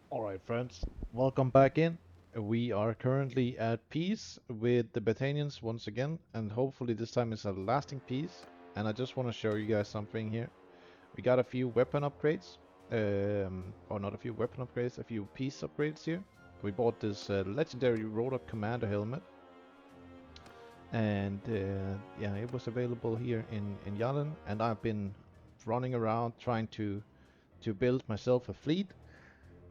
Alright friends, welcome back in. We are currently at peace with the Bethanians once again, and hopefully this time it's a lasting peace. And I just want to show you guys something here. We got a few weapon upgrades, or not a few weapon upgrades, a few piece upgrades here. We bought this legendary Rhodok commander helmet, and yeah, it was available here in Yalen, and I've been running around trying to build myself a fleet.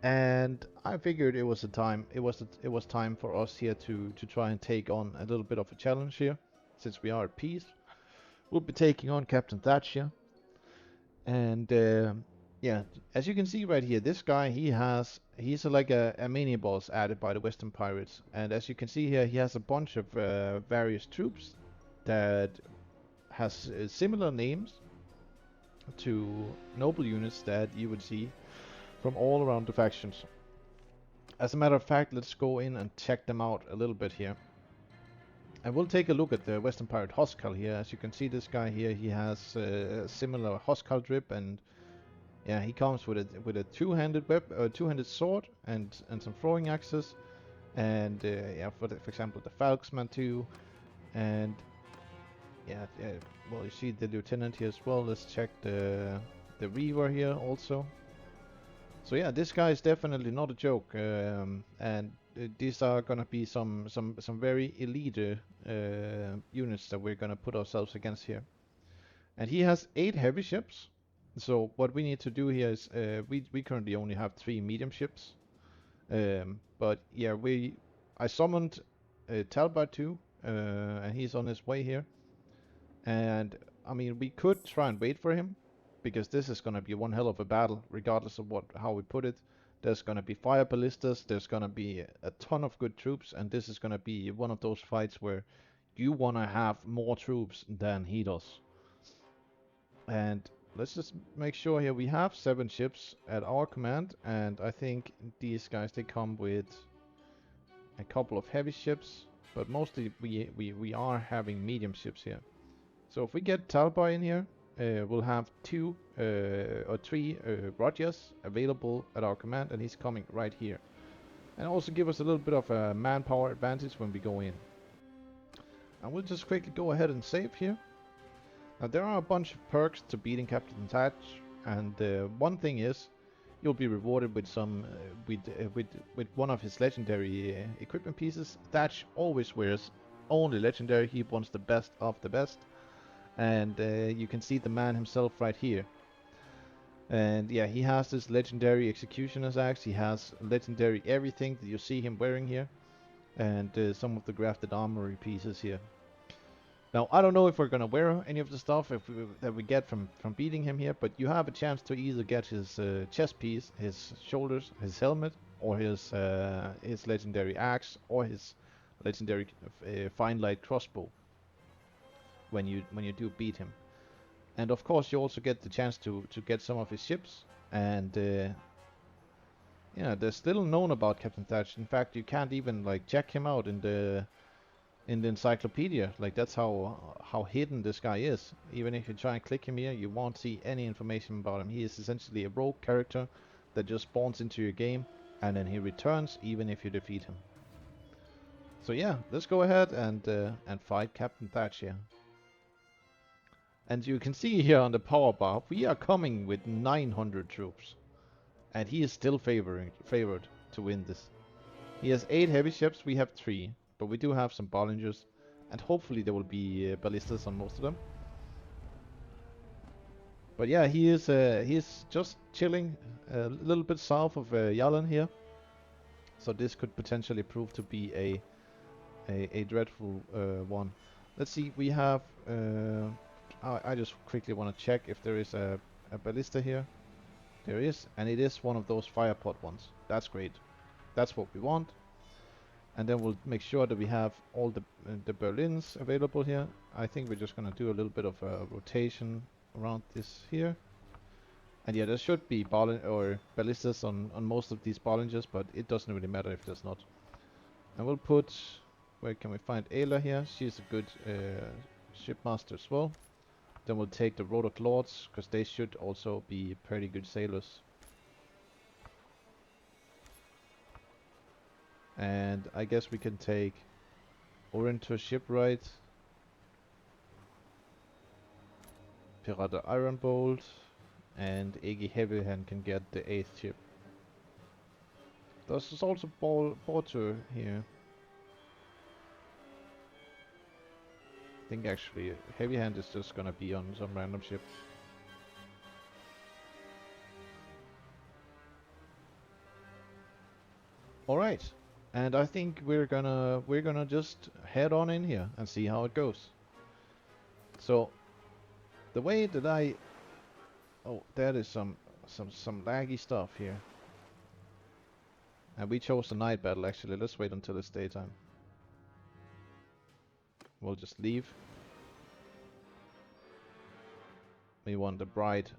And I figured it was a time. It was time for us here to try and take on a little bit of a challenge here, since we are at peace. We'll be taking on Captain Thatch here, and yeah, as you can see right here, this guy he's like a mini boss added by the Western Pirates, and as you can see here, he has a bunch of various troops that has similar names to noble units that you would see from all around the factions. As a matter of fact, let's go in and check them out a little bit here. And we'll take a look at the Western Pirate Huskarl here. As you can see, this guy here, he has a similar Huskarl drip, and yeah, he comes with a two-handed sword and some throwing axes, and yeah, for example, the Falksman too, and yeah, well, you see the lieutenant here as well. Let's check the Reaver here also. So yeah, this guy is definitely not a joke, and these are gonna be some very elite units that we're gonna put ourselves against here. And he has 8 heavy ships. So what we need to do here is we currently only have 3 medium ships. But yeah, I summoned Talbot too, and he's on his way here. And I mean, we could try and wait for him, because this is gonna be one hell of a battle, regardless of how we put it. There's gonna be fire ballistas, there's gonna be a ton of good troops, and this is gonna be one of those fights where you wanna have more troops than he does. And let's just make sure here we have 7 ships at our command, and I think these guys, they come with a couple of heavy ships, but mostly we are having medium ships here. So if we get Talbot in here, we'll have 2 or 3 Rogers available at our command, and he's coming right here. And also give us a little bit of a manpower advantage when we go in. And we'll just quickly go ahead and save here. Now there are a bunch of perks to beating Captain Thatch, and one thing is you'll be rewarded with with one of his legendary equipment pieces. Thatch always wears only legendary. He wants the best of the best. And you can see the man himself right here. And yeah, he has this legendary executioner's axe. He has legendary everything that you see him wearing here, and some of the grafted armory pieces here. Now I don't know if we're gonna wear any of the stuff that we get from beating him here, but you have a chance to either get his chest piece, his shoulders, his helmet, or his legendary axe, or his legendary fine light crossbow when you do beat him. And of course, you also get the chance to get some of his ships. And yeah, there's little known about Captain Thatch. In fact, you can't even like check him out in the encyclopedia. Like that's how hidden this guy is. Even if you try and click him here, you won't see any information about him. He is essentially a rogue character that just spawns into your game, and then he returns even if you defeat him. So yeah, let's go ahead and fight Captain Thatch here. And you can see here on the power bar, we are coming with 900 troops. And he is still favored to win this. He has 8 heavy ships, we have 3. But we do have some Bollingers. And hopefully there will be ballistas on most of them. But yeah, he is just chilling a little bit south of Yalen here. So this could potentially prove to be a dreadful one. Let's see, we have... I just quickly want to check if there is a ballista here. There is, and it is one of those fire pot ones. That's great. That's what we want. And then we'll make sure that we have all the Berlins available here. I think we're just gonna do a little bit of a rotation around this here. And yeah, there should be ballistas on most of these Bollingers, but it doesn't really matter if there's not. And we'll put, where can we find Ayla here? She's a good shipmaster as well. Then we'll take the Rhodok Lords, because they should also be pretty good sailors. And I guess we can take Orin to a shipwright. Pirata Iron Bolt. And Iggy Heavyhand can get the 8th ship. There's also Porter here. I think actually Heavy Hand is just gonna be on some random ship. Alright. And I think we're gonna just head on in here and see how it goes. So the way that oh, that is some laggy stuff here. And we chose the night battle actually. Let's wait until it's daytime. We'll just leave. We want the bright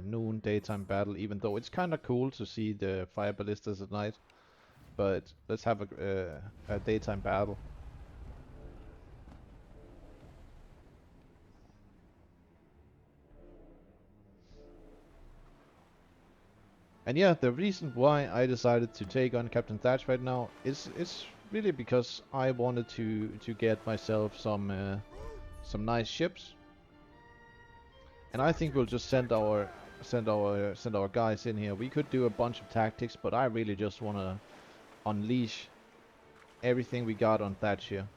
noon daytime battle, even though it's kind of cool to see the fire ballistas at night. But let's have a daytime battle. And yeah, the reason why I decided to take on Captain Thatch right now is really because I wanted to get myself some nice ships. And I think we'll just send our guys in here. We could do a bunch of tactics, but I really just want to unleash everything we got on Thatch here.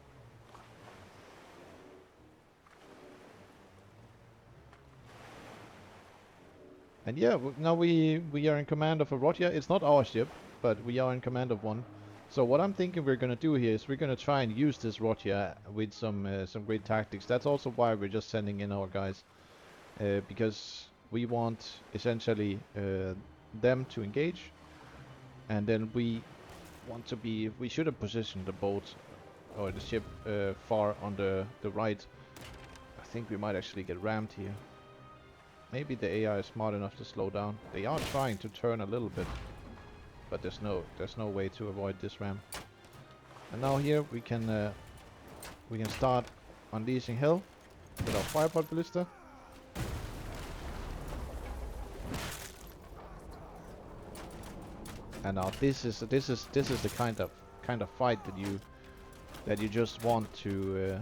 And yeah, now we are in command of a Rotia. It's not our ship, but we are in command of one. So what I'm thinking we're gonna do here is we're gonna try and use this Rotia with some great tactics. That's also why we're just sending in our guys, because we want essentially them to engage, and then we want to be. We should have positioned the boat or the ship far on the right. I think we might actually get rammed here. Maybe the AI is smart enough to slow down. They are trying to turn a little bit, but there's no way to avoid this ram. And now here we can start unleashing hell with our firepod ballista. And now this is the kind of fight that you just want to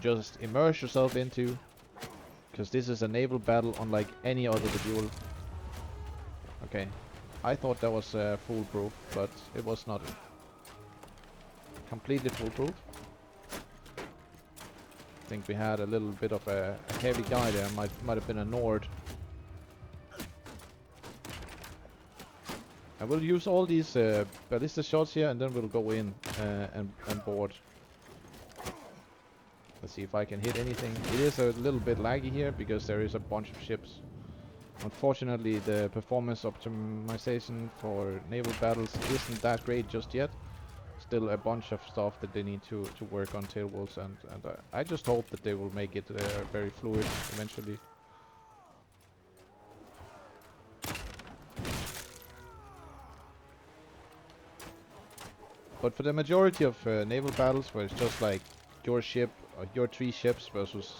just immerse yourself into, because this is a naval battle unlike any other duel. Okay, I thought that was foolproof, but it was not completely foolproof. I think we had a little bit of a heavy guy there. Might have been a Nord. I will use all these ballista shots here, and then we'll go in and board. Let's see if I can hit anything. It is a little bit laggy here because there is a bunch of ships. Unfortunately, the performance optimization for naval battles isn't that great just yet. Still a bunch of stuff that they need to work on tailwalls, and I just hope that they will make it very fluid eventually. But for the majority of naval battles, where it's just like your ship or your 3 ships versus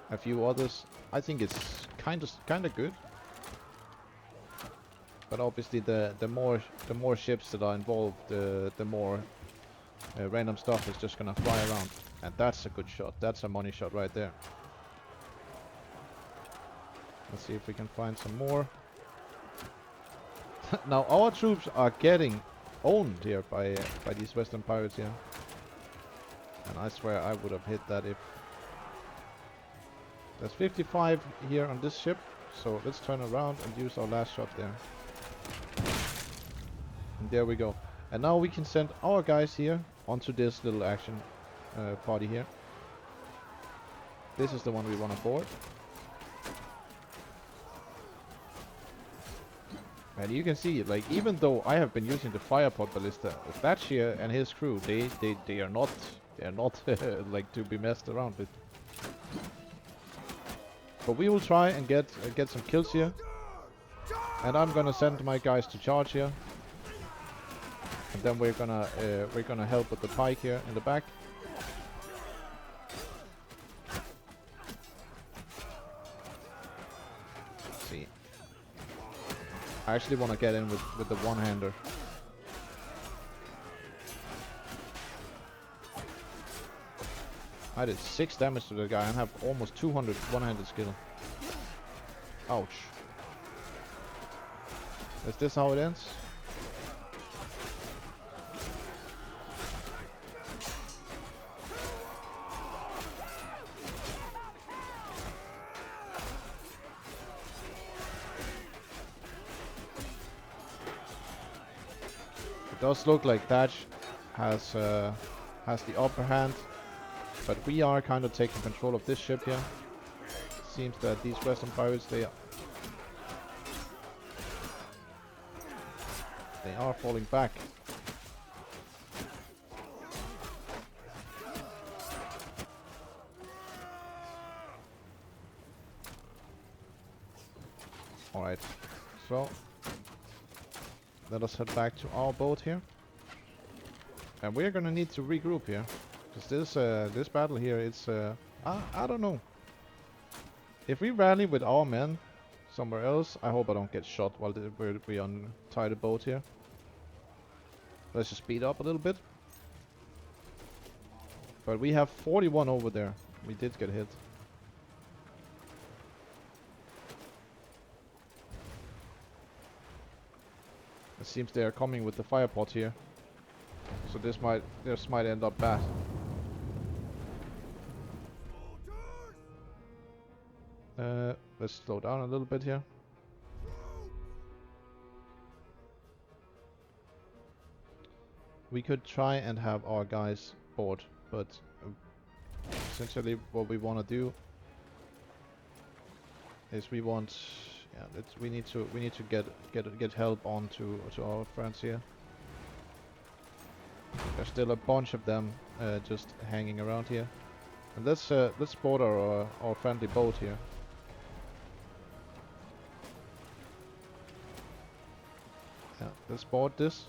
a few others, I think it's kind of good. But obviously, the more ships that are involved, the more random stuff is just gonna fly around, and that's a good shot. That's a money shot right there. Let's see if we can find some more. Now our troops are getting owned here by these Western pirates here, and I swear I would have hit that if. There's 55 here on this ship, so let's turn around and use our last shot there. And there we go. And now we can send our guys here onto this little action party here. This is the one we want to board. And you can see, like, even though I have been using the firepod ballista, Thatch here and his crew, they are not like to be messed around with. But we will try and get some kills here. And I'm gonna send my guys to charge here. And then we're gonna help with the pike here in the back. Let's see. I actually want to get in with the one-hander. I did 6 damage to the guy and have almost 200 one-handed skill. Ouch. Is this how it ends? It does look like Thatch has the upper hand, but we are kind of taking control of this ship here. Seems that these Western pirates, they are falling back. Alright, so let us head back to our boat here. And we're gonna need to regroup here. Because this battle here, it's I don't know. If we rally with our men somewhere else, I hope I don't get shot while we untie the boat here. Let's just speed up a little bit. But we have 41 over there. We did get hit. It seems they are coming with the fire pot here. So this might end up bad. Let's slow down a little bit here. We could try and have our guys board, but essentially what we want to do is we need to get help onto our friends here. There's still a bunch of them just hanging around here, and let's board our friendly boat here. Yeah, let's board this.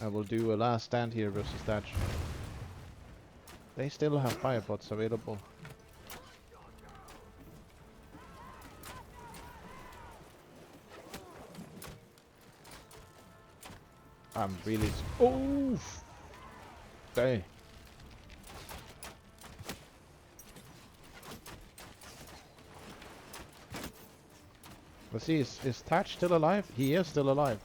I will do a last stand here versus Thatch. They still have fire pots available. I'm really... Oh! Dang. Let's see, is Thatch still alive? He is still alive.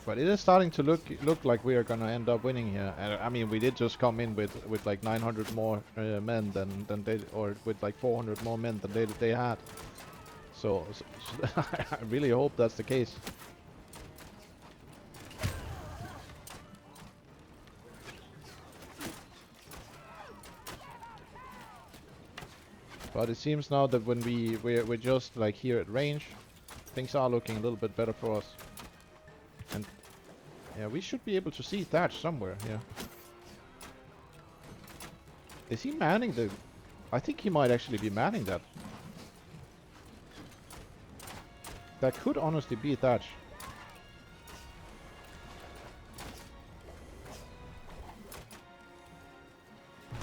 But it is starting to look like we are gonna end up winning here. And I mean, we did just come in with like 900 more men than they, or with like 400 more men than they had. So I really hope that's the case. But it seems now that when we're just like here at range, things are looking a little bit better for us. And yeah, we should be able to see Thatch somewhere here. Is he manning the... I think he might actually be manning that. That could honestly be Thatch.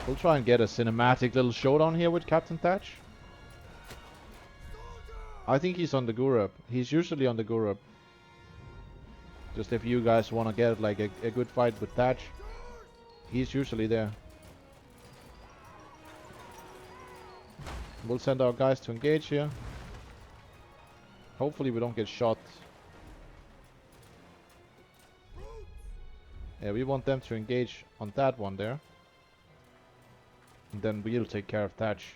We'll try and get a cinematic little showdown here with Captain Thatch. I think he's on the Gurab. He's usually on the Gurab. Just if you guys want to get like a good fight with Thatch, he's usually there. We'll send our guys to engage here. Hopefully we don't get shot. Yeah, we want them to engage on that one there. And then we'll take care of Thatch.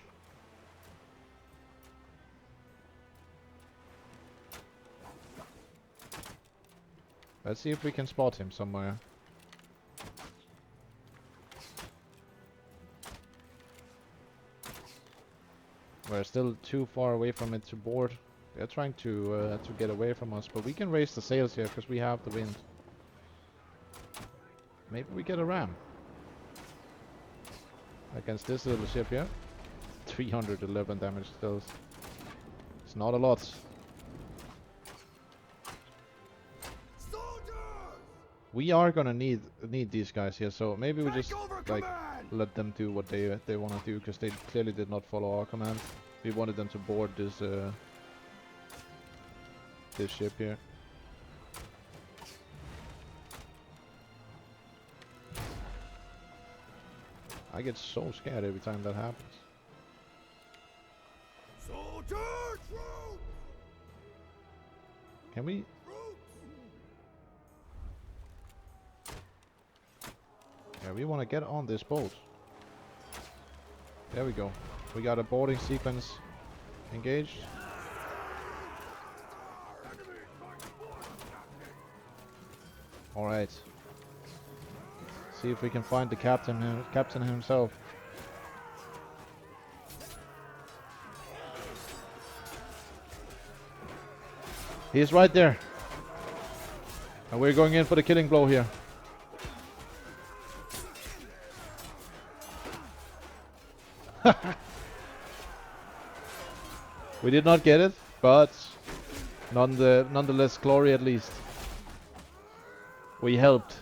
Let's see if we can spot him somewhere. We're still too far away from it to board. They're trying to get away from us, but we can raise the sails here because we have the wind. Maybe we get a ram against this little ship here. 311 damage still. It's not a lot. We are gonna need these guys here, so maybe we just like let them do what they want to do, because they clearly did not follow our command. We wanted them to board this this ship here. I get so scared every time that happens. Soldiers! Can we? Yeah, we want to get on this boat. There we go. We got a boarding sequence engaged. Alright. See if we can find the captain himself. He's right there. And we're going in for the killing blow here. We did not get it, but nonetheless glory at least. We helped.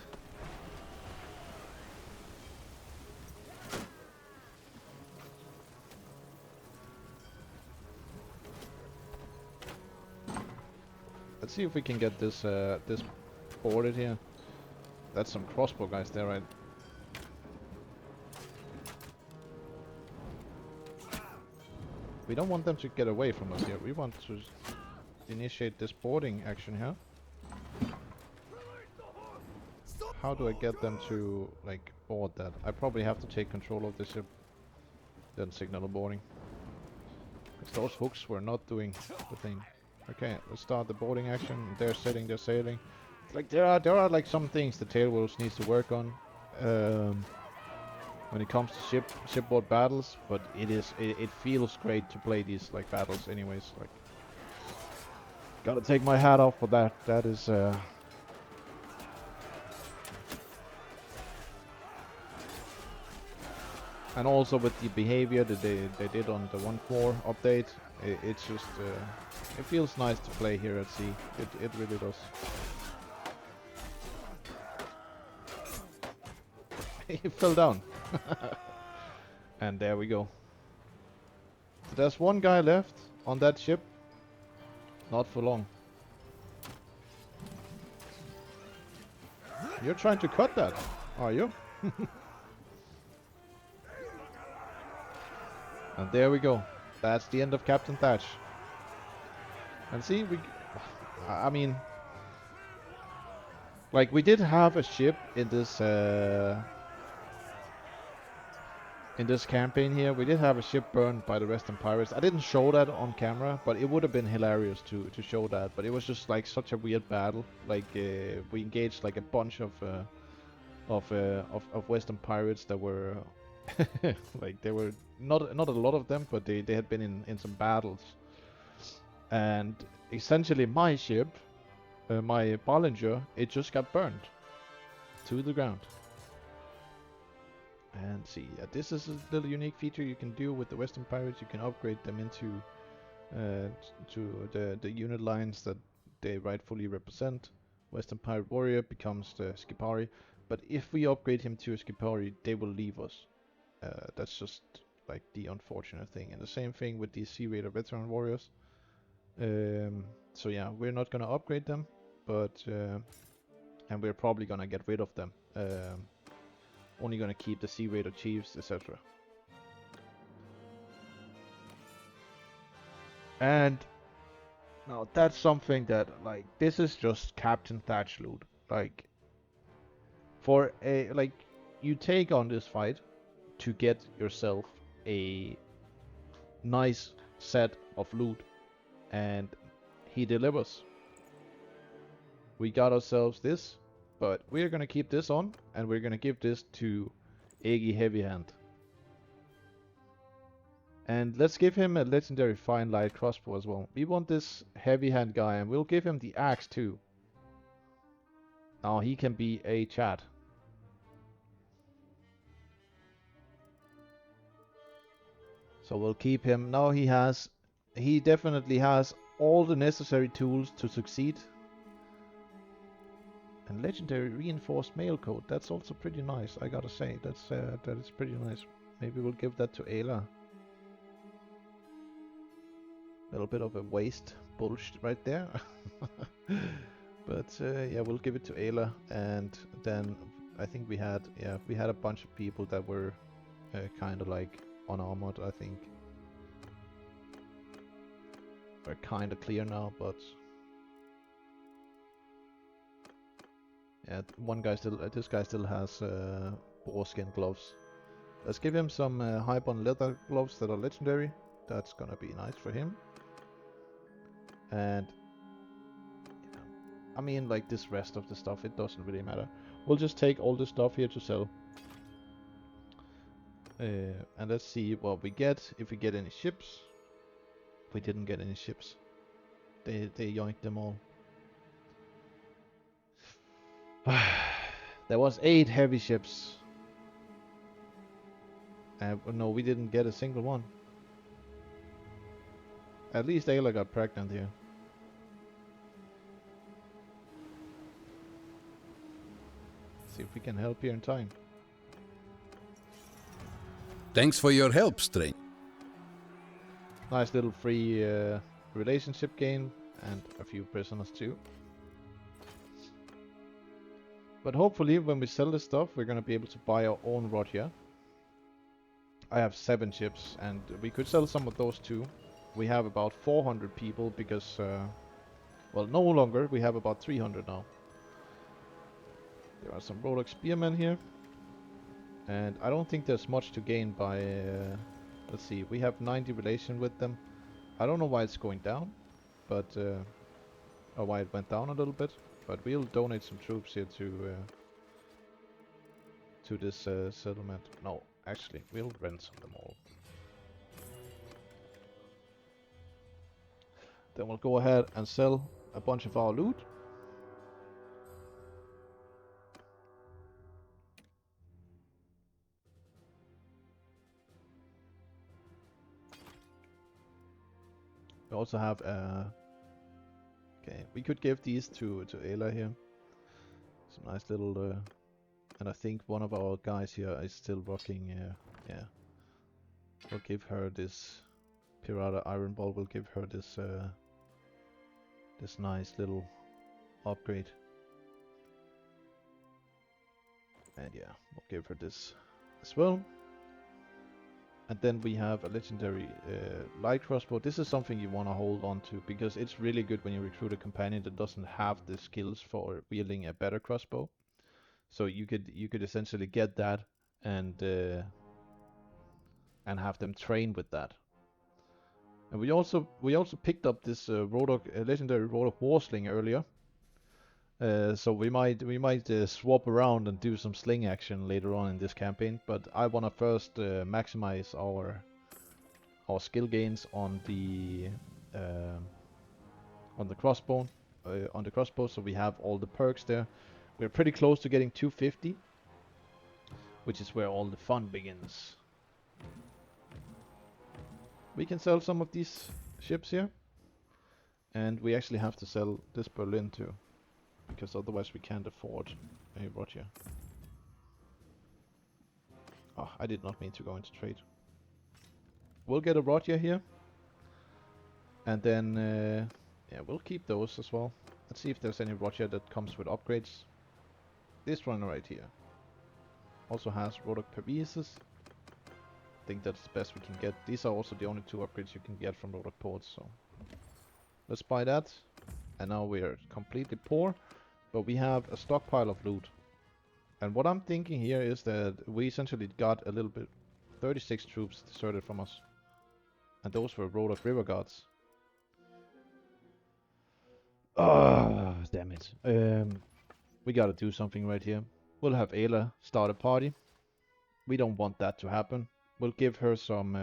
Let's see if we can get this this boarded here. That's some crossbow guys there, right? We don't want them to get away from us here. We want to initiate this boarding action here. How do I get them to like board that? I probably have to take control of this ship, then signal a boarding. Because those hooks were not doing the thing. Okay, let's start the boarding action. They're setting their sailing. Like there are like some things the Tailwolves needs to work on when it comes to shipboard battles, but it feels great to play these like battles anyways. Like, gotta take my hat off for that. That is and also with the behavior that they did on the 1.4 update, it's just it feels nice to play here at sea. It really does. He fell down. And there we go. So there's one guy left on that ship. Not for long. You're trying to cut that, are you? And there we go. That's the end of Captain Thatch. And see, I mean, like we did have a ship in this campaign here. We did have a ship burned by the Western pirates. I didn't show that on camera, but it would have been hilarious to show that. But it was just like such a weird battle. Like we engaged like a bunch of Western pirates that were like they were not a lot of them, but they had been in some battles. And essentially my ship, my Ballinger, it just got burned to the ground. And see, this is a little unique feature you can do with the Western pirates. You can upgrade them into to the unit lines that they rightfully represent. Western pirate warrior becomes the Skipari, but if we upgrade him to a Skipari, they will leave us. That's just like the unfortunate thing. And the same thing with the Sea Raider veteran warriors. So yeah, we're not gonna upgrade them, but and we're probably gonna get rid of them. Only gonna keep the Sea Raider chiefs, etc. And now that's something that like this is just Captain Thatch loot. Like for a like you take on this fight to get yourself a nice set of loot, and he delivers. We got ourselves this, but we're gonna keep this on, and we're gonna give this to Eggy Heavy Hand. And let's give him a legendary fine light crossbow as well. We want this heavy hand guy, and we'll give him the axe too. Now he can be a chat. So we'll keep him. Now he definitely has all the necessary tools to succeed. And legendary reinforced mail code. That's also pretty nice, I gotta say. That is pretty nice. Maybe we'll give that to Ayla. A little bit of a waste bullshit right there. But yeah, we'll give it to Ayla. And then I think we had a bunch of people that were kind of like unarmored, I think. We're kind of clear now, but yeah, this guy still has boarskin gloves. Let's give him some high-bond leather gloves that are legendary. That's gonna be nice for him. And yeah, I mean, like this rest of the stuff, it doesn't really matter. We'll just take all the stuff here to sell. And let's see what we get, if we get any ships. We didn't get any ships. They yoinked them all. There was 8 heavy ships. No, we didn't get a single one. At least Ayla got pregnant here. See if we can help here in time. Thanks for your help, Strange. Nice little free relationship gain and a few prisoners too. But hopefully when we sell this stuff, we're gonna be able to buy our own rod here. I have 7 ships and we could sell some of those too. We have about 400 people because, well, no longer, we have about 300 now. There are some Rhodok spearmen here. And I don't think there's much to gain by, let's see, we have 90 relation with them. I don't know why it's going down, but, or why it went down a little bit. But we'll donate some troops here to this settlement. No, actually, we'll ransom them all. Then we'll go ahead and sell a bunch of our loot. We also have okay, we could give these to Ayla here. Some nice little and I think one of our guys here is still rocking yeah. We'll give her this Pirata Iron Ball, we'll give her this this nice little upgrade. And yeah, we'll give her this as well. And then we have a legendary light crossbow. This is something you want to hold on to because it's really good when you recruit a companion that doesn't have the skills for wielding a better crossbow. So you could essentially get that and have them train with that. And we also picked up this Rhodok, legendary Rhodok Warsling earlier. So we might swap around and do some sling action later on in this campaign, but I want to first maximize our skill gains on the crossbow, so we have all the perks there. We're pretty close to getting 250, which is where all the fun begins. We can sell some of these ships here, and we actually have to sell this Berlin too, because otherwise we can't afford a Roger. Oh, I did not mean to go into trade. We'll get a Roger here, and then yeah, we'll keep those as well. Let's see if there's any Roger that comes with upgrades. This one right here also has Rhodoks Parises. I think that's the best we can get. These are also the only 2 upgrades you can get from Rhodoks ports, so let's buy that. And now we're completely poor, but we have a stockpile of loot. And what I'm thinking here is that we essentially got a little bit, 36 troops deserted from us, and those were Rhodoks River Guards. Ah, damn it. We gotta do something right here. We'll have Ayla start a party. We don't want that to happen. We'll give her some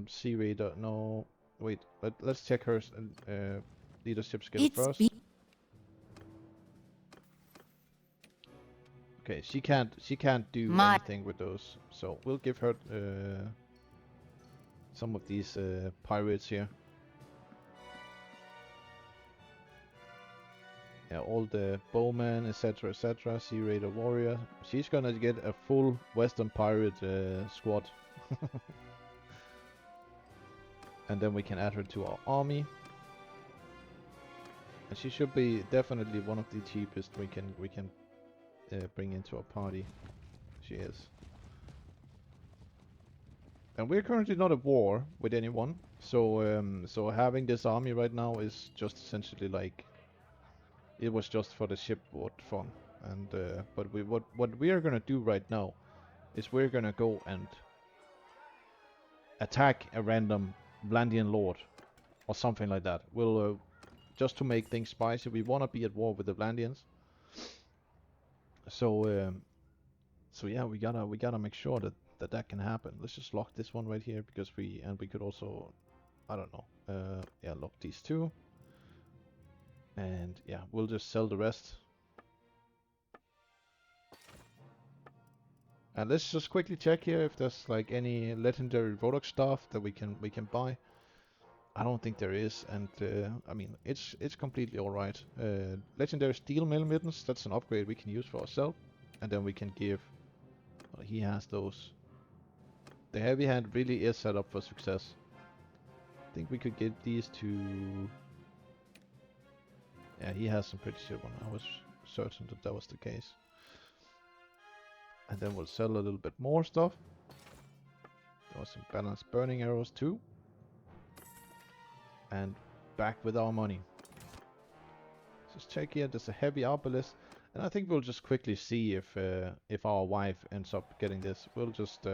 Sea Raider. No, wait. Let's check her leadership skill first. Okay, she can't do anything with those. So we'll give her some of these pirates here. yeah, all the bowmen, etc., etc. Sea Raider warrior. She's gonna get a full Western pirate squad, and then we can add her to our army. And she should be definitely one of the cheapest we can bring into our party. She is. And we're currently not at war with anyone, so having this army right now is just essentially like it was just for the shipboard fun. And but what we are gonna do right now is we're gonna go and attack a random Vlandian lord or something like that. We'll just to make things spicy. We wanna be at war with the Vlandians. So yeah, we gotta make sure that can happen. Let's just lock this one right here because we could also, I don't know, yeah, lock these two, and yeah, we'll just sell the rest. And let's just quickly check here if there's like any legendary Rhodok stuff that we can buy. I don't think there is, and I mean it's completely all right. Legendary steel mail mittens, that's an upgrade we can use for ourselves, and then we can give. Well, he has those. The heavy hand really is set up for success. I think we could give these to. Yeah, he has some pretty shit one. I was certain that was the case. And then we'll sell a little bit more stuff. There was some balanced burning arrows too. And back with our money. Just check here. There's a heavy obelisk, and I think we'll just quickly see if our wife ends up getting this. We'll just.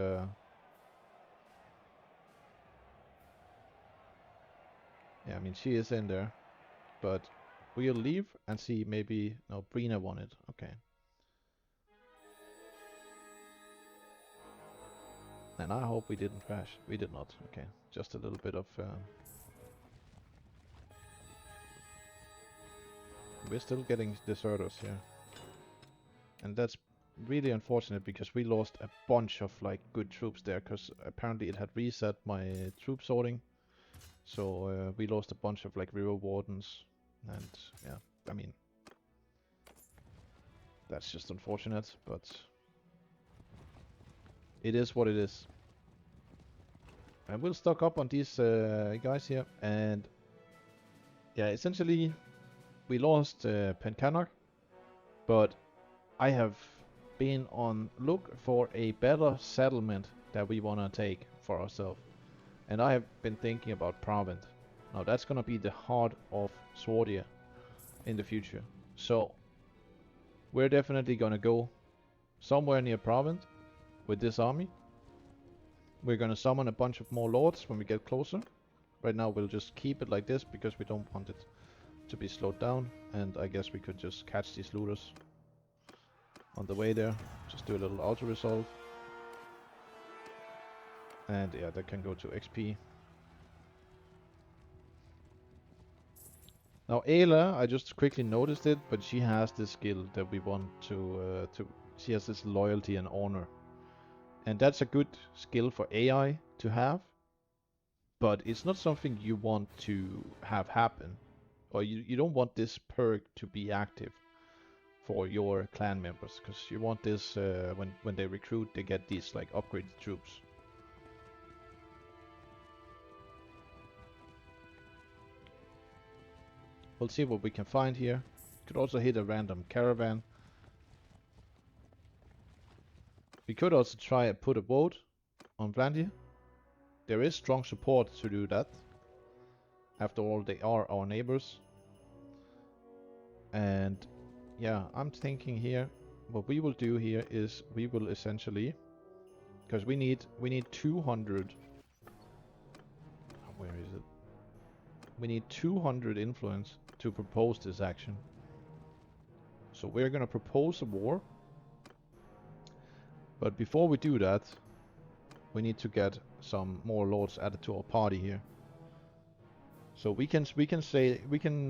Yeah, I mean she is in there, but we'll leave and see. Maybe no, Brina won it. Okay. And I hope we didn't crash. We did not. Okay, just a little bit of. We're still getting deserters here, and that's really unfortunate because we lost a bunch of like good troops there because apparently it had reset my troop sorting. So we lost a bunch of like river wardens, and yeah, I mean that's just unfortunate, but it is what it is. And we'll stock up on these guys here, and yeah, essentially we lost Pencannock, but I have been on look for a better settlement that we wanna take for ourselves. And I have been thinking about Provent. Now that's gonna be the heart of Swordia in the future. So we're definitely gonna go somewhere near Provent with this army. We're gonna summon a bunch of more lords when we get closer. Right now we'll just keep it like this because we don't want it to be slowed down. And I guess we could just catch these looters on the way there. Just do a little auto resolve. And yeah, that can go to XP. Now Ayla, I just quickly noticed it, but she has this skill that we want to she has this loyalty and honor. And that's a good skill for AI to have, but it's not something you want to have happen. Or you don't want this perk to be active for your clan members, because you want this when they recruit, they get these like upgraded troops. We'll see what we can find here. Could also hit a random caravan. We could also try and put a vote on Vlandia. There is strong support to do that. After all, they are our neighbors. And yeah, I'm thinking here, what we will do here is we will essentially, because we need 200. Where is it? We need 200 influence to propose this action. So we're gonna propose a war. But before we do that, we need to get some more lords added to our party here. So we can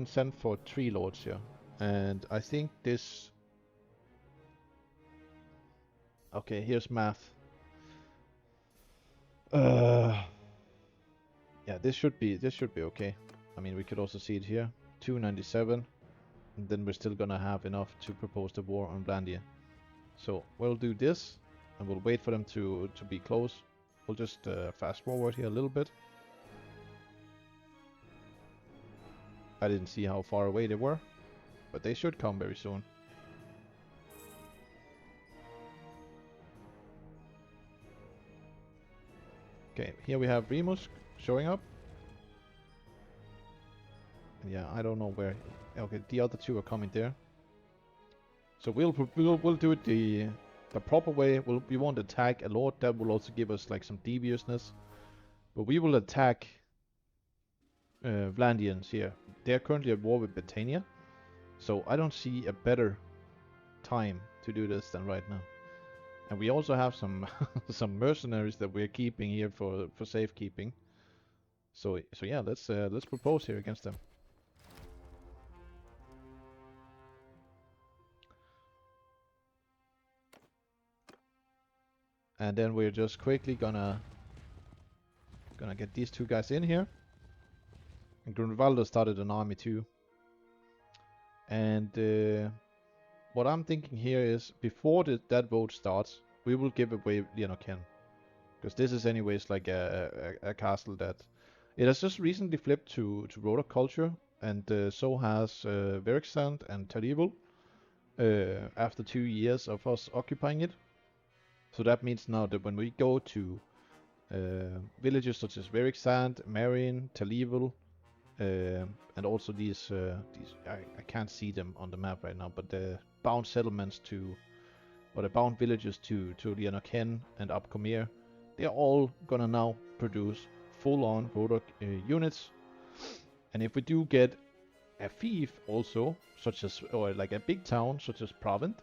send for 3 lords here. And I think this. Okay, here's math. Yeah, this should be okay. I mean, we could also see it here. 297. and then we're still gonna have enough to propose the war on Blandia. So we'll do this, and we'll wait for them to be close. We'll just fast forward here a little bit. I didn't see how far away they were, but they should come very soon. Okay, here we have Remus showing up. Yeah, I don't know where. Okay, the other two are coming there. So we'll do it the proper way. We won't attack alot. That will also give us like some deviousness. But we will attack Vlandians here. They're currently at war with Britannia, so I don't see a better time to do this than right now. And we also have some some mercenaries that we're keeping here for safekeeping. So yeah, let's propose here against them. And then we're just quickly gonna get these two guys in here. And Grunwalder started an army too. And what I'm thinking here is, before that vote starts, we will give away Lianoken. Because this is anyways like a castle that... It has just recently flipped to Rhodok culture, and so has Verixand and Tarivul, after 2 years of us occupying it. So that means now that when we go to villages such as Verixand, Marion, Talivul, and also these I can't see them on the map right now, but the bound settlements to, or the bound villages to Lianoken and Upcomer, they're all gonna now produce full-on Rhodok units. And if we do get a fief also, such as, or like a big town such as Provent,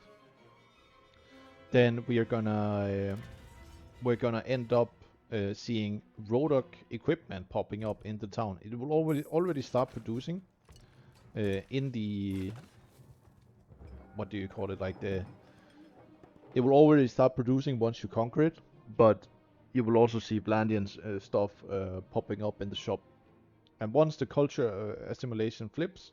then we're gonna end up seeing Rhodok equipment popping up in the town. It will already start producing in the, what do you call it, like the... It will already start producing once you conquer it, but you will also see Blandian's stuff popping up in the shop. And once the culture assimilation flips,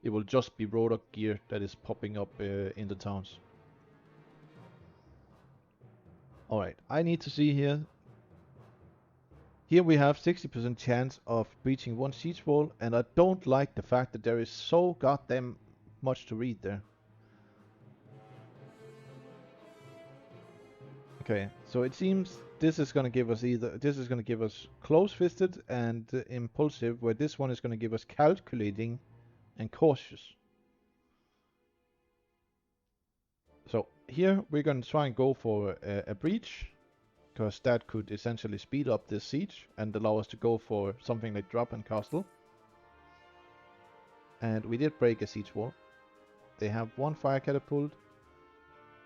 it will just be Rhodok gear that is popping up in the towns. Alright, I need to see here. Here we have 60% chance of breaching one siege wall, and I don't like the fact that there is so goddamn much to read there. Okay, so it seems this is gonna give us close-fisted and impulsive, where this one is gonna give us calculating and cautious. So here we're gonna try and go for a breach, because that could essentially speed up this siege and allow us to go for something like drop and castle. And we did break a siege wall. They have one fire catapult,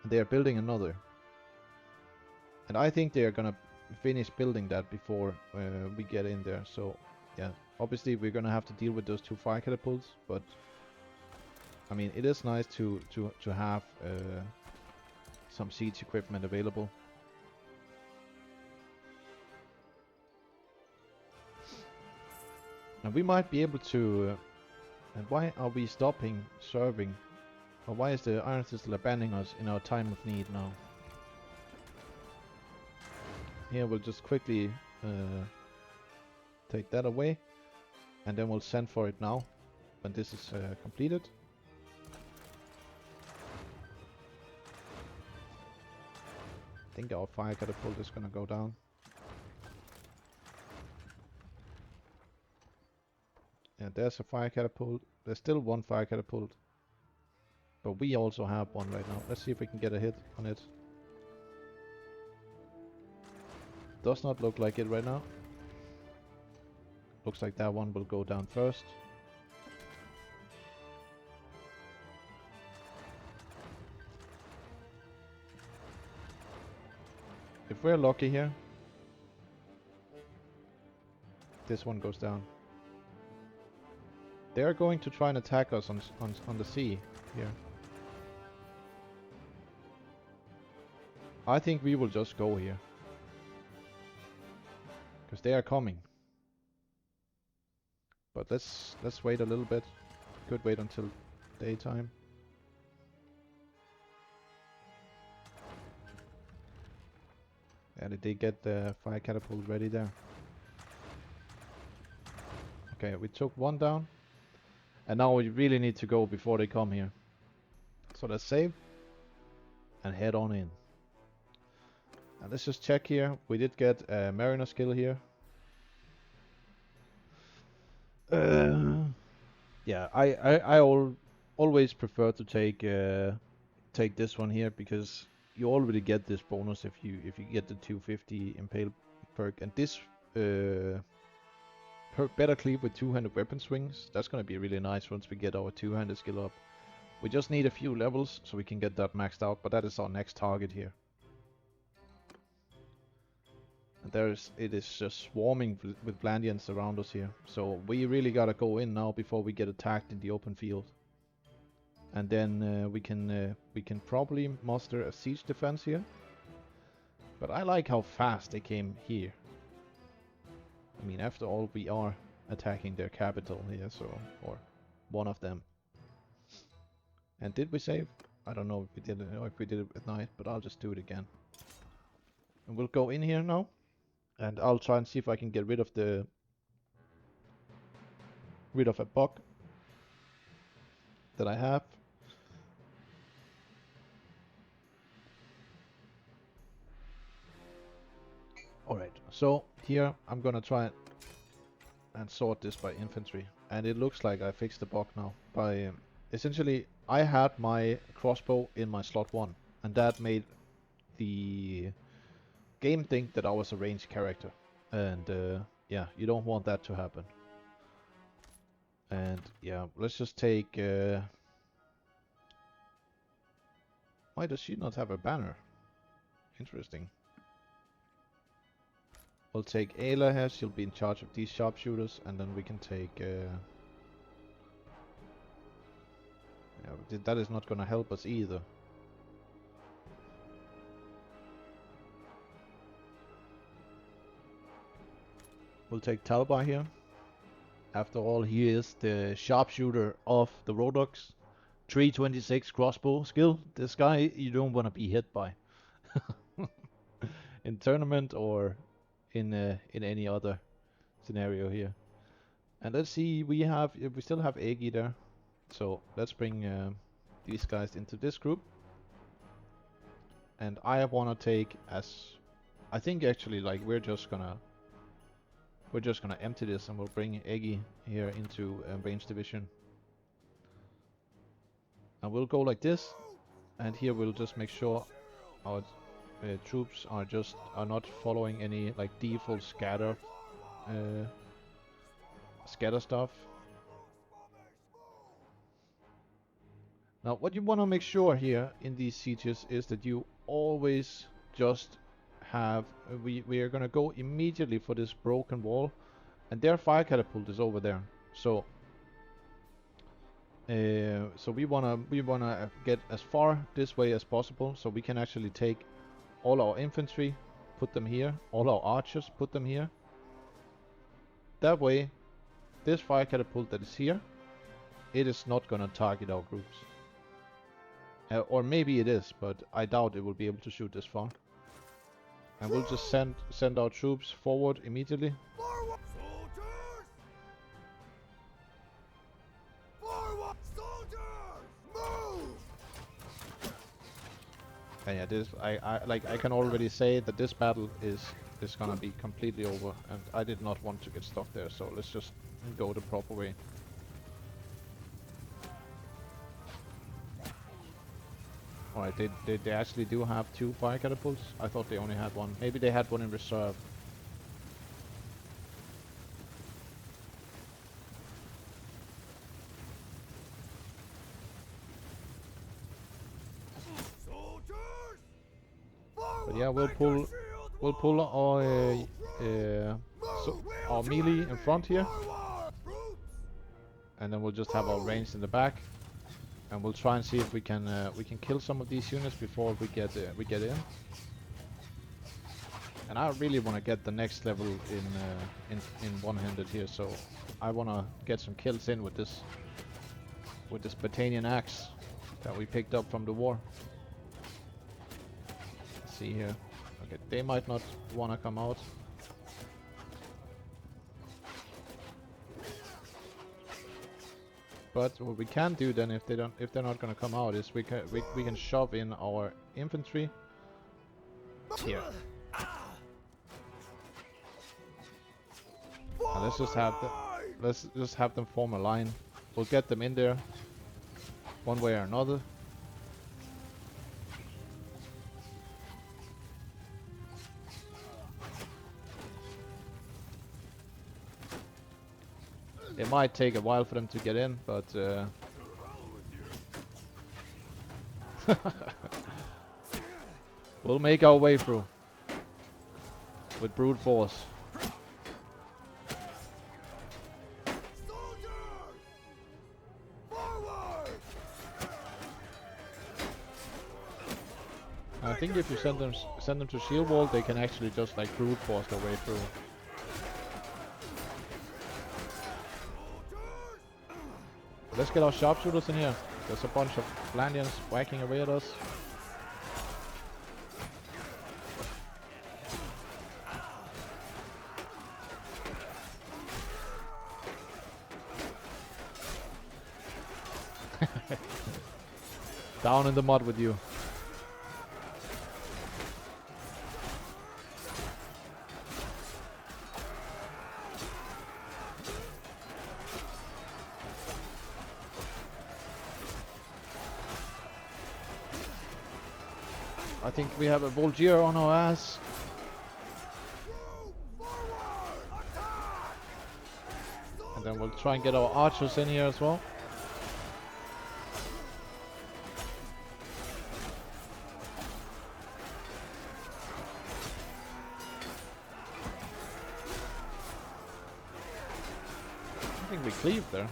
and they are building another. And I think they are gonna finish building that before we get in there. So yeah, obviously we're gonna have to deal with those two fire catapults, but I mean, it is nice to have some siege equipment available. And we might be able to... and why are we stopping serving? Or why is the Iron Thistle abandoning us in our time of need now? Here we'll just quickly take that away. And then we'll send for it now, when this is completed. I think our fire catapult is gonna go down. Yeah, there's a fire catapult. There's still one fire catapult. But we also have one right now. Let's see if we can get a hit on it. Does not look like it right now. Looks like that one will go down first. If we're lucky here, this one goes down. They are going to try and attack us on the sea here. I think we will just go here, because they are coming. But let's wait a little bit. Could wait until daytime. Yeah, they did get the fire catapult ready there. Okay, we took one down. And now we really need to go before they come here. So let's save. And head on in. And let's just check here. We did get a mariner skill here. Yeah, I always prefer to take this one here, because you already get this bonus if you get the 250 impale perk, and this perk better cleave with two-handed weapon swings. That's gonna be really nice once we get our two-handed skill up. We just need a few levels so we can get that maxed out, but that is our next target here. And it is just swarming with Blandians around us here. So we really gotta go in now before we get attacked in the open field. And then we can probably muster a siege defense here. But I like how fast they came here. I mean, after all, we are attacking their capital here, so, or one of them. And did we save? I don't know if we did it, or if we did it at night, but I'll just do it again. And we'll go in here now, and I'll try and see if I can get rid of a bug that I have. Alright, so here I'm gonna try and sort this by infantry, and it looks like I fixed the bug now by essentially I had my crossbow in my slot 1, and that made the game think that I was a ranged character, and yeah, you don't want that to happen. And yeah, let's just take why does she not have a banner? Interesting. We'll take Ayla here, she'll be in charge of these sharpshooters, and then we can take... yeah, that is not gonna help us either. We'll take Talbar here. After all, he is the sharpshooter of the Rhodoks. 326 crossbow skill. This guy you don't want to be hit by. In tournament or in any other scenario here. And let's see, we still have Egi there, so let's bring these guys into this group. And I want to take I think actually like we're just gonna empty this, and we'll bring Egi here into range division. And we'll go like this, and here we'll just make sure our troops are not following any like default scatter stuff. Now what you want to make sure here in these sieges is that you always just have we are gonna go immediately for this broken wall, and their fire catapult is over there. So we wanna get as far this way as possible, so we can actually take all our infantry, put them here, all our archers, put them here. That way, this fire catapult that is here, it is not gonna target our groups. Or maybe it is, but I doubt it will be able to shoot this far. And we'll just send our troops forward immediately. And yeah, this I can already say that this battle is gonna be completely over, and I did not want to get stuck there, so let's just go the proper way. Alright, they actually do have 2 fire catapults. I thought they only had 1. Maybe they had 1 in reserve. But yeah, we'll pull our melee in front here, and then we'll just have our ranged in the back, and we'll try and see if we can kill some of these units before we get in. And I really want to get the next level in one-handed here, so I want to get some kills in with this. with this Batanian axe that we picked up from the war. Let's see here. Okay, they might not want to come out. But what we can do then, if they're not gonna come out, is we can shove in our infantry here. And let's just have them form a line. We'll get them in there, one way or another. It might take a while for them to get in, but we'll make our way through with brute force. I think if you send them to shield wall, they can actually just like brute force their way through. Let's get our sharpshooters in here. There's a bunch of Landians whacking away at us. Down in the mud with you. I think we have a Volgear on our ass. And then we'll try and get our archers in here as well. I think we cleaved there.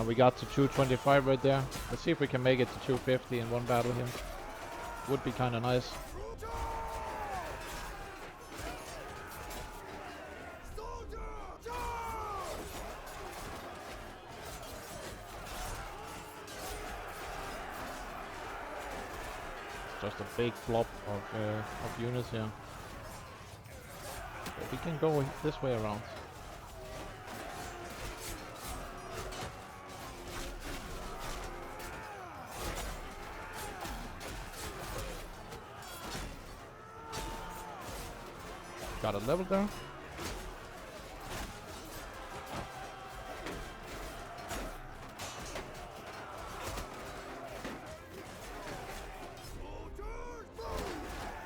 We got to 225 right there. Let's see if we can make it to 250 in one battle here. Would be kind of nice. It's just a big blob of units here. But we can go this way around. Got a level there.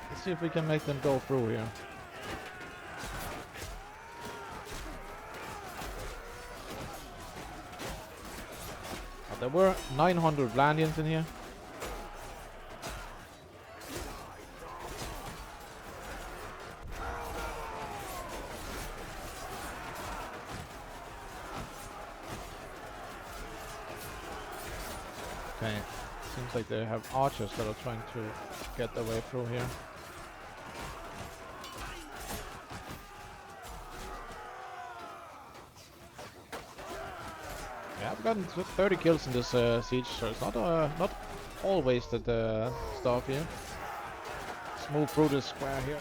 Let's see if we can make them go through here. There were 900 Landians in here. Okay, seems like they have archers that are trying to get their way through here. Yeah, I've gotten 30 kills in this siege, so it's not all wasted stuff here. Let's move through this square here.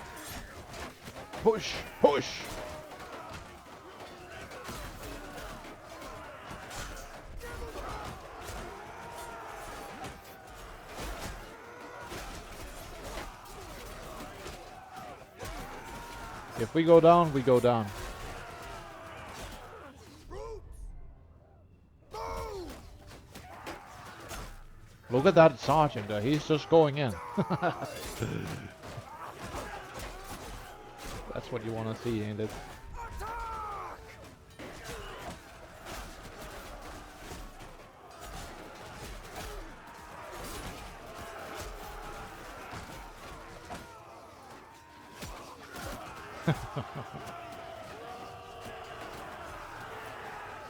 Push! Push! If we go down, we go down. Look at that sergeant there, he's just going in. That's what you want to see, ain't it?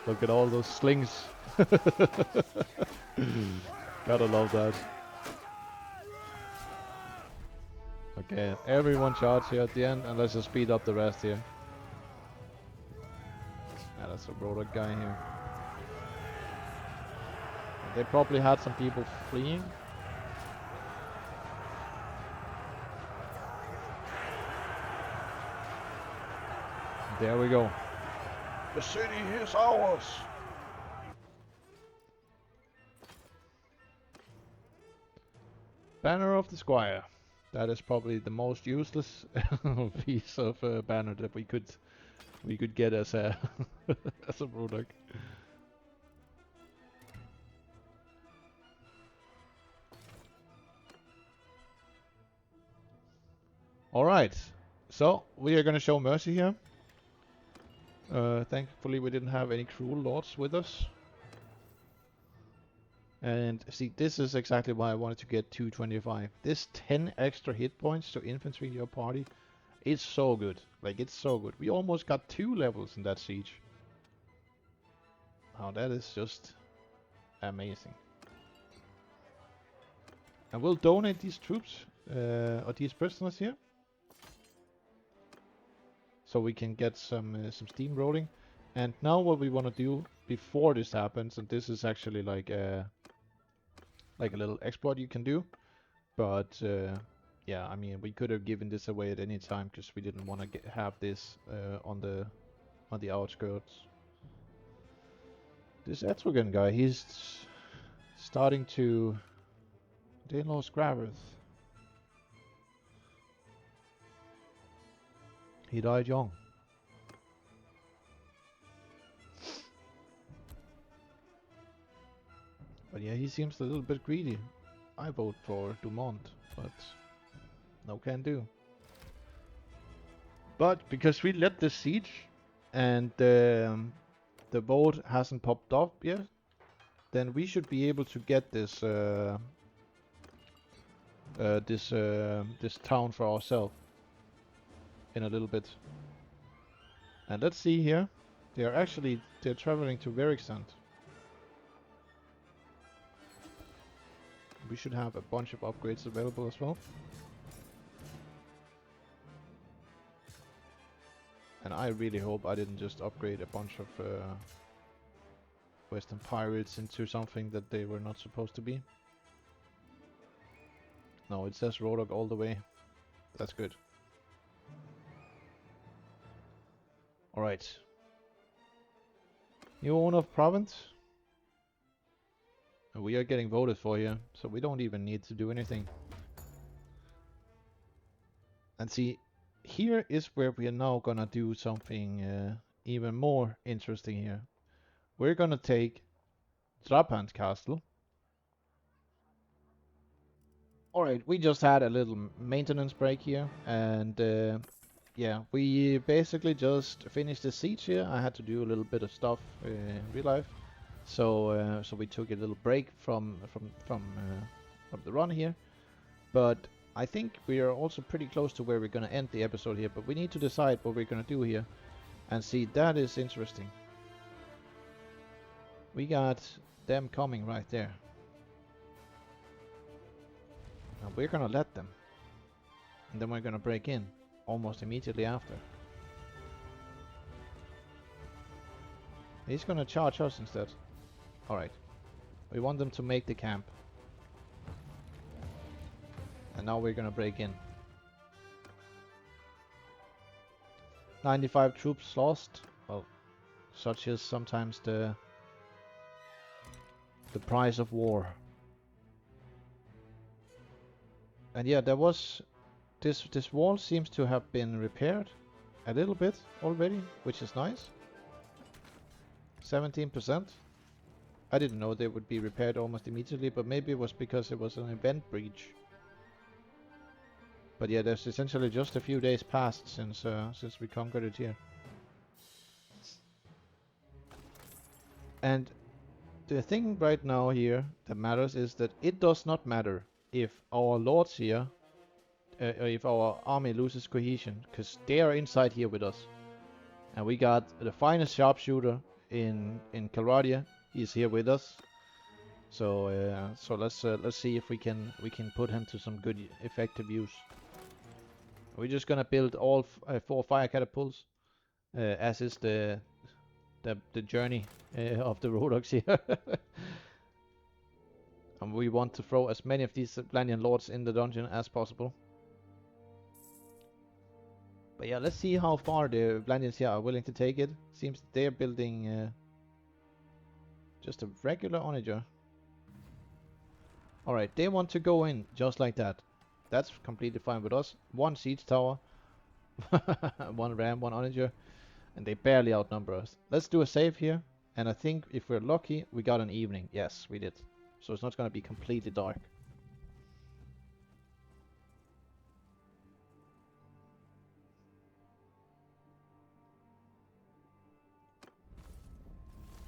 Look at all those slings. Gotta love that. Okay, everyone charge here at the end, and let's just speed up the rest here. Yeah, that's a Rhodok guy here. They probably had some people fleeing. There we go. The city is ours! Banner of the Squire. That is probably the most useless piece of banner that we could get as a as a product. All right, so we are gonna show mercy here. Thankfully, we didn't have any cruel lords with us. And see, this is exactly why I wanted to get 225. This 10 extra hit points to infantry in your party, it's so good. Like, it's so good. We almost got 2 levels in that siege. Now that is just amazing. And we'll donate these troops, or these prisoners here. So we can get some steam rolling. And now what we want to do before this happens, and this is actually like a little exploit you can do, but yeah, I mean, we could have given this away at any time because we didn't want to have this on the outskirts. This Etrogan guy, he's starting to... They lost Graverth. He died young. But yeah, he seems a little bit greedy. I vote for Dumont, but no can do. But because we led the siege and the boat hasn't popped up yet, then we should be able to get this this town for ourselves in a little bit. And let's see here. They're traveling to Verixant. We should have a bunch of upgrades available as well. And I really hope I didn't just upgrade a bunch of Western pirates into something that they were not supposed to be. No, it says Rhodok all the way. That's good. Alright. New owner of province. And we are getting voted for here, so we don't even need to do anything. And see, here is where we are now gonna do something even more interesting here. We're gonna take Drapand Castle. Alright, we just had a little maintenance break here, and yeah, we basically just finished the siege here. I had to do a little bit of stuff in real life, so so we took a little break from the run here. But I think we are also pretty close to where we're gonna end the episode here. But we need to decide what we're gonna do here, and see, that is interesting. We got them coming right there. Now we're gonna let them, and then we're gonna break in almost immediately after. He's gonna charge us instead. Alright. We want them to make the camp. And now we're gonna break in. 95 troops lost. Well, such is sometimes the price of war. And yeah, there was this wall seems to have been repaired a little bit already, which is nice. 17%. I didn't know they would be repaired almost immediately, but maybe it was because it was an event breach. But yeah, there's essentially just a few days passed since we conquered it here. And the thing right now here that matters is that it does not matter if our lords here, if our army loses cohesion, because they are inside here with us. And we got the finest sharpshooter in Calradia. He's here with us. So so let's see if we can put him to some good effective use. We're just gonna build all 4 fire catapults, as is the journey of the Rhodoks here. And we want to throw as many of these Bannerlords in the dungeon as possible. But yeah, let's see how far the Blandians here are willing to take it. Seems they're building just a regular onager. Alright, they want to go in just like that. That's completely fine with us. 1 siege tower, 1 ram, 1 onager, and they barely outnumber us. Let's do a save here, and I think if we're lucky, we got an evening. Yes, we did. So it's not going to be completely dark.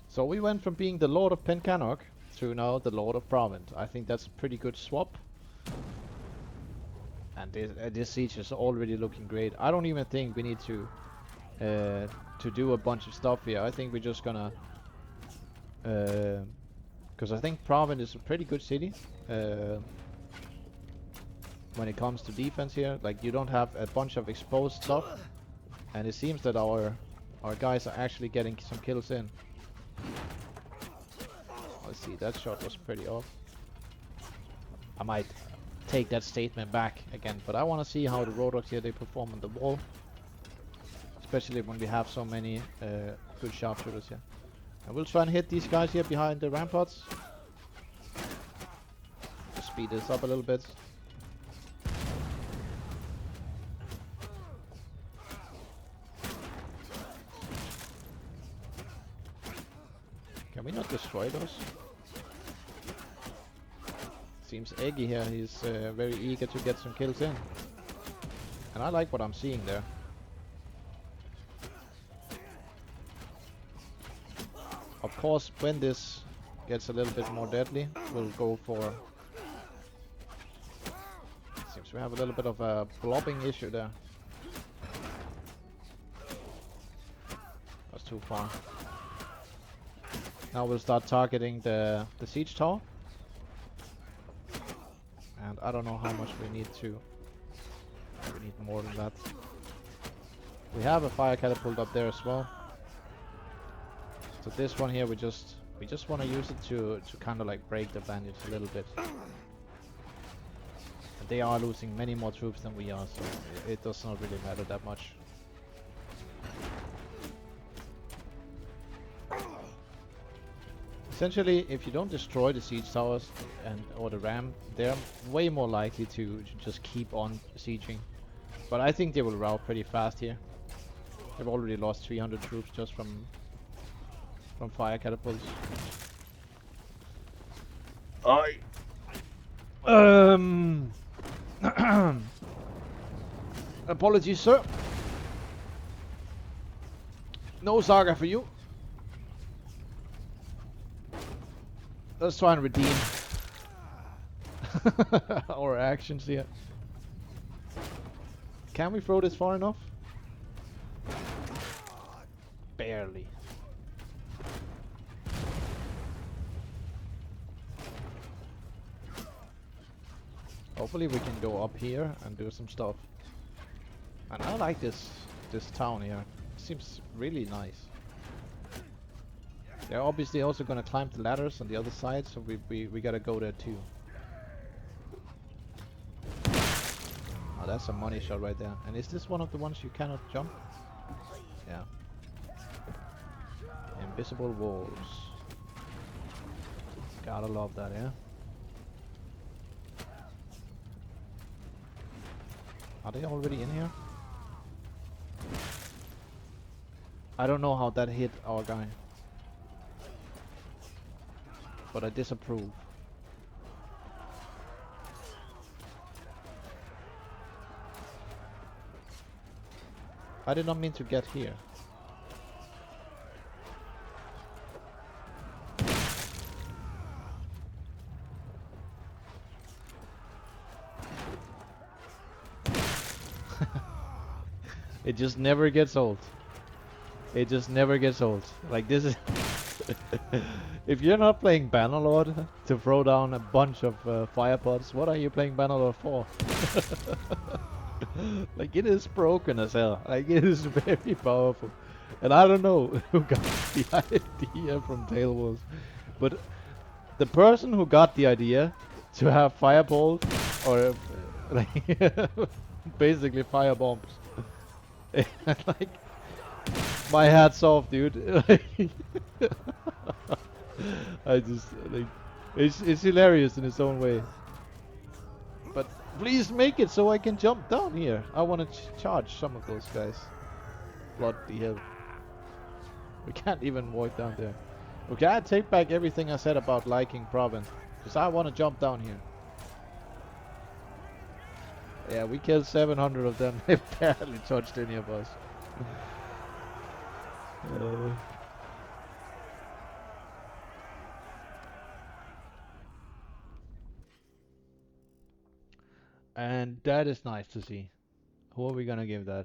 So we went from being the Lord of Pencannock to now the Lord of Provent. I think that's a pretty good swap. And this siege is already looking great. I don't even think we need to do a bunch of stuff here. I think we're just gonna... because I think Provent is a pretty good city. When it comes to defense here. Like, you don't have a bunch of exposed stuff. And it seems that our guys are actually getting some kills in. Let's see, that shot was pretty off. I might take that statement back again, but I want to see how the Rhodoks here they perform on the wall, especially when we have so many good sharpshooters here. And we'll try and hit these guys here behind the ramparts. Just speed this up a little bit. Can we not destroy those? Seems Eggy here, he's very eager to get some kills in. And I like what I'm seeing there. Of course, when this gets a little bit more deadly, we'll go for... Seems we have a little bit of a blobbing issue there. That's too far. Now we'll start targeting the siege tower. And I don't know how much we need to... We need more than that. We have a fire catapult up there as well. So this one here, we just want to use it to kind of like break the bandits a little bit. And they are losing many more troops than we are, so it does not really matter that much. Essentially, if you don't destroy the siege towers or the ram, they're way more likely to just keep on sieging. But I think they will rout pretty fast here. They've already lost 300 troops just from fire catapults. Apologies, sir. No saga for you. Let's try and redeem our actions here. Can we throw this far enough? Barely. Hopefully we can go up here and do some stuff. And I like this town here. It seems really nice. They're obviously also gonna climb the ladders on the other side, so we gotta go there too. Oh, that's a money shot right there. And is this one of the ones you cannot jump? Yeah. Invisible walls. Gotta love that, yeah? Are they already in here? I don't know how that hit our guy. But I disapprove. I did not mean to get here. It just never gets old. It just never gets old. Like, this is... If you're not playing Bannerlord to throw down a bunch of fire pods, what are you playing Bannerlord for? Like, it is broken as hell. Like, it is very powerful. And I don't know who got the idea from Tailwolves, but the person who got the idea to have fireballs, or like basically fire bombs, like, my hat's off, dude. I just like, it's hilarious in its own way. But please make it so I can jump down here. I want to charge some of those guys. Bloody hell. We can't even walk down there. Okay, I take back everything I said about liking Provence. Because I want to jump down here. Yeah, we killed 700 of them. They barely touched any of us. And that is nice to see. Who are we gonna give that?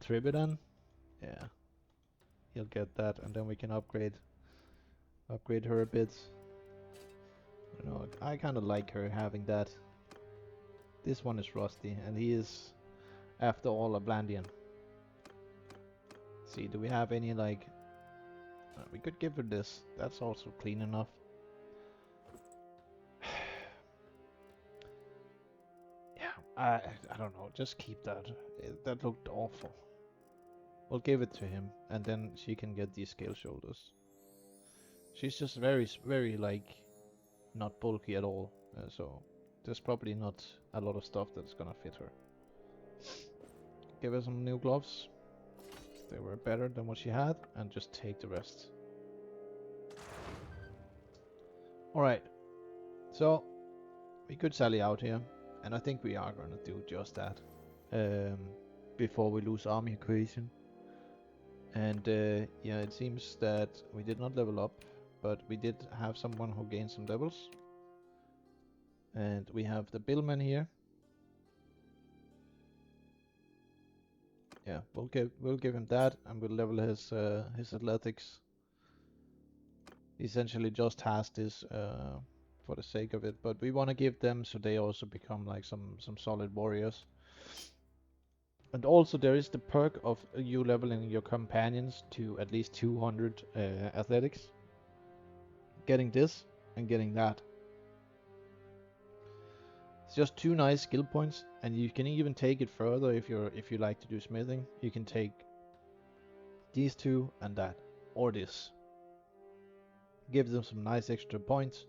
Tribidan? Yeah. He'll get that, and then we can upgrade her a bit. You know, I kind of like her having that. This one is Rusty, and he is, after all, a Blandian. See, do we have any, like... we could give her this. That's also clean enough. Yeah, I don't know. Just keep that. That looked awful. We'll give it to him, and then she can get these scale shoulders. She's just very, very, like, not bulky at all. So there's probably not a lot of stuff that's gonna fit her. Give her some new gloves. They were better than what she had, and just take the rest. Alright, so we could sally out here, and I think we are gonna do just that before we lose army cohesion. And yeah, it seems that we did not level up, but we did have someone who gained some levels. And we have the Billman here. Yeah, we'll give him that, and we'll level his athletics. He essentially just has this for the sake of it, but we want to give them so they also become like some solid warriors. And also there is the perk of you leveling your companions to at least 200 athletics. Getting this and getting that. It's just 2 nice skill points, and you can even take it further if you like to do smithing. You can take these 2 and that, or this. Give them some nice extra points,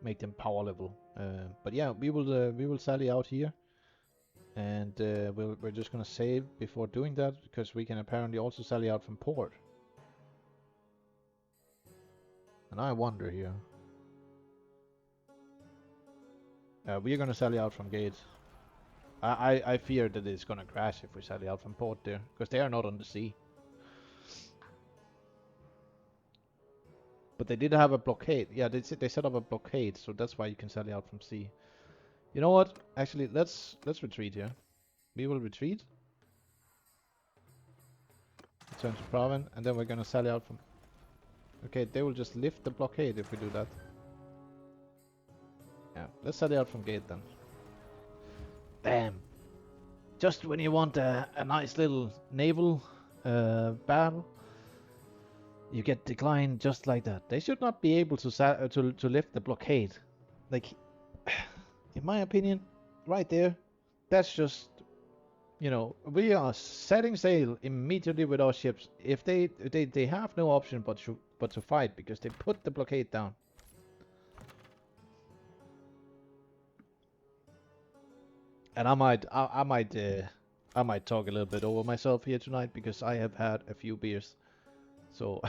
make them power level. But yeah, we will sally out here. And we're just gonna save before doing that, because we can apparently also sally out from port. And I wonder here. We're gonna sally out from gate. I fear that it's gonna crash if we sally out from port there, because they are not on the sea. But they did have a blockade. Yeah, they set up a blockade, so that's why you can sally out from sea. You know what? Actually, let's retreat here. We will retreat. Turn to Proven, and then we're gonna sally out from... Okay, they will just lift the blockade if we do that. Yeah, let's sally out from gate then. Damn. Just when you want a nice little naval battle, you get declined just like that. They should not be able to lift the blockade. Like, in my opinion, right there, that's just... You know, we are setting sail immediately with our ships. If they have no option but to fight, because they put the blockade down. And I might talk a little bit over myself here tonight, because I have had a few beers. So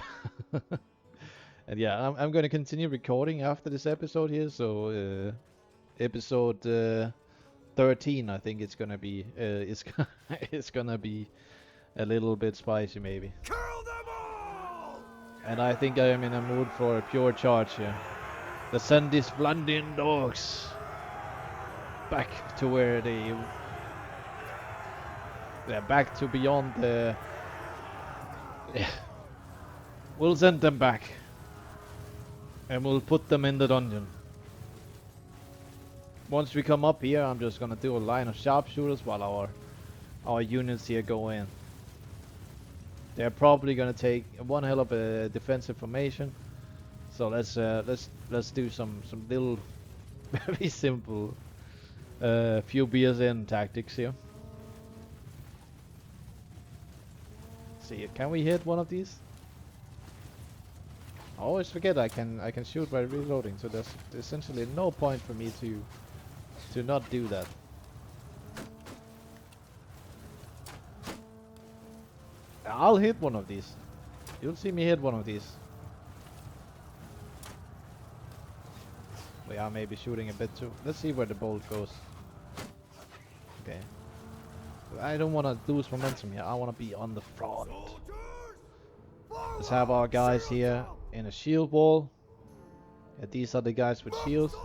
and yeah, I'm going to continue recording after this episode here. So episode 13, I think it's gonna be. It's gonna be a little bit spicy, maybe. Kill them all! And I think I am in a mood for a pure charge here. Let's send these Blandian dogs back to where they... Yeah, back to beyond the... Yeah. We'll send them back. And we'll put them in the dungeon. Once we come up here, I'm just gonna do a line of sharpshooters while our units here go in. They're probably gonna take one hell of a defensive formation. So let's do some little very simple few beers in tactics here. See, can we hit one of these? I always forget I can shoot by reloading, so there's essentially no point for me to not do that. I'll hit one of these. You'll see me hit one of these. We are maybe shooting a bit too. Let's see where the bolt goes. Okay. I don't want to lose momentum here. I want to be on the front. Let's have our guys here in a shield wall. Yeah, these are the guys with shields.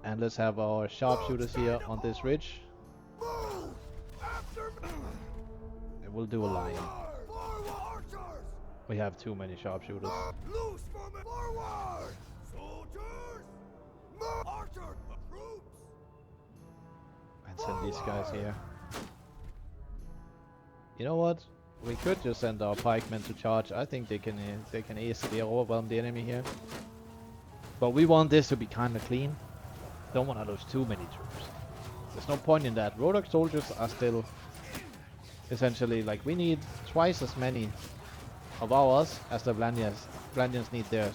And let's have our sharpshooters here on this ridge. And we'll do a line. We have too many sharpshooters. And send these guys here. You know what? We could just send our pikemen to charge. I think they can easily overwhelm the enemy here. But we want this to be kind of clean. Don't want to lose too many troops. There's no point in that. Rhodok soldiers are still essentially like we need twice as many of ours as the Vlandians need theirs.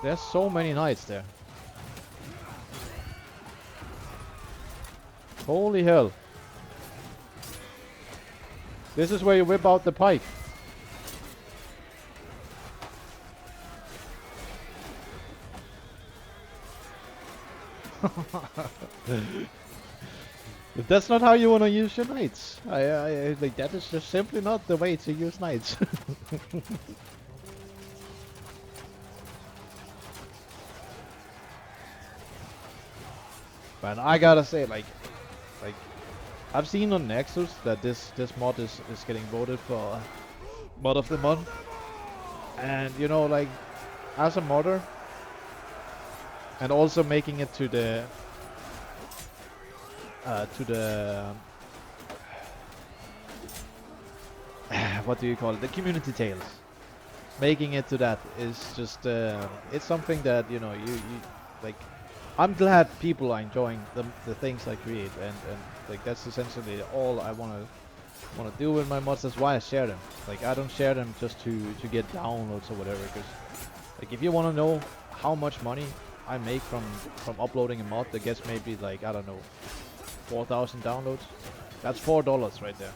There's so many knights there. Holy hell. This is where you whip out the pike. If that's not how you want to use your knights, I think that is just simply not the way to use knights. But I gotta say, like I've seen on Nexus that this mod is getting voted for mod of the month, and you know, like as a modder, and also making it to the what do you call it? The community tales. Making it to that is just it's something that you know you like. I'm glad people are enjoying the things I create, and like that's essentially all I wanna do with my mods. That's why I share them. Like I don't share them just to get downloads or whatever. Because like if you wanna know how much money I make from uploading a mod that gets maybe like I don't know 4,000 downloads, that's $4 right there.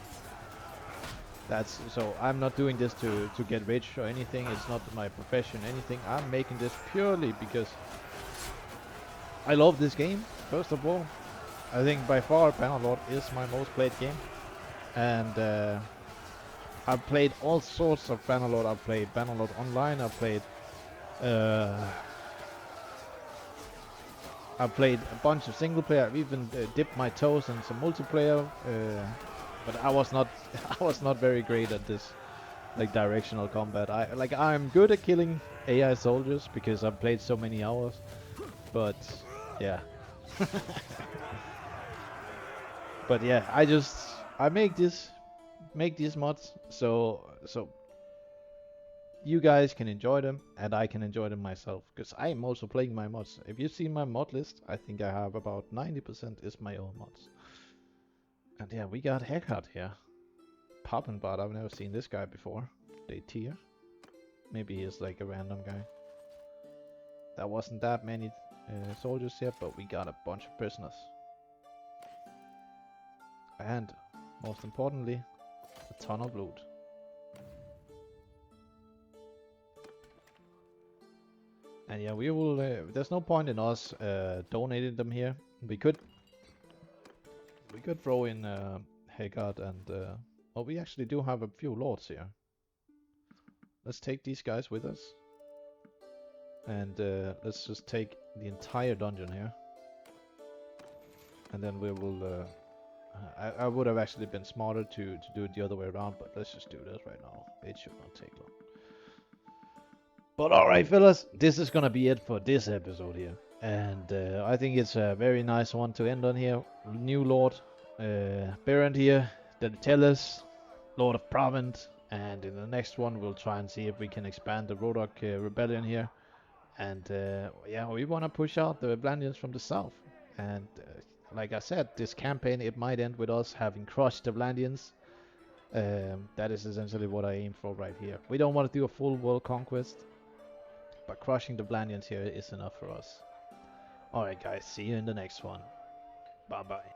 That's so I'm not doing this to get rich or anything. It's not my profession, anything. I'm making this purely because I love this game, first of all. I think by far Bannerlord is my most played game. And I've played all sorts of Bannerlord. I've played Bannerlord Online, I've played a bunch of single player. I've even dipped my toes in some multiplayer. But I was not very great at this like directional combat. I'm good at killing AI soldiers because I've played so many hours. But yeah. But yeah, I make these mods so you guys can enjoy them and I can enjoy them myself, because I am also playing my mods. If you see my mod list, I think I have about 90% is my own mods. And yeah, we got Haircut here. Poppin' bot, I've never seen this guy before. They tier. Maybe he's like a random guy. That wasn't that many soldiers yet, but we got a bunch of prisoners. And, most importantly, a ton of loot. And yeah, we will, there's no point in us donating them here. We could throw in Haggard and, well, we actually do have a few lords here. Let's take these guys with us. And let's just take the entire dungeon here. And then we will, I would have actually been smarter to do it the other way around, but let's just do this right now. It should not take long. But alright, fellas, this is gonna be it for this episode here. And I think it's a very nice one to end on here. New Lord, Berend here, the Tellus, Lord of Provence. And in the next one, we'll try and see if we can expand the Rhodok rebellion here. And yeah, we want to push out the Vlandians from the south. And like I said, this campaign, it might end with us having crushed the Vlandians. That is essentially what I aim for right here. We don't want to do a full world conquest, but crushing the Vlandians here is enough for us. Alright guys, see you in the next one. Bye bye.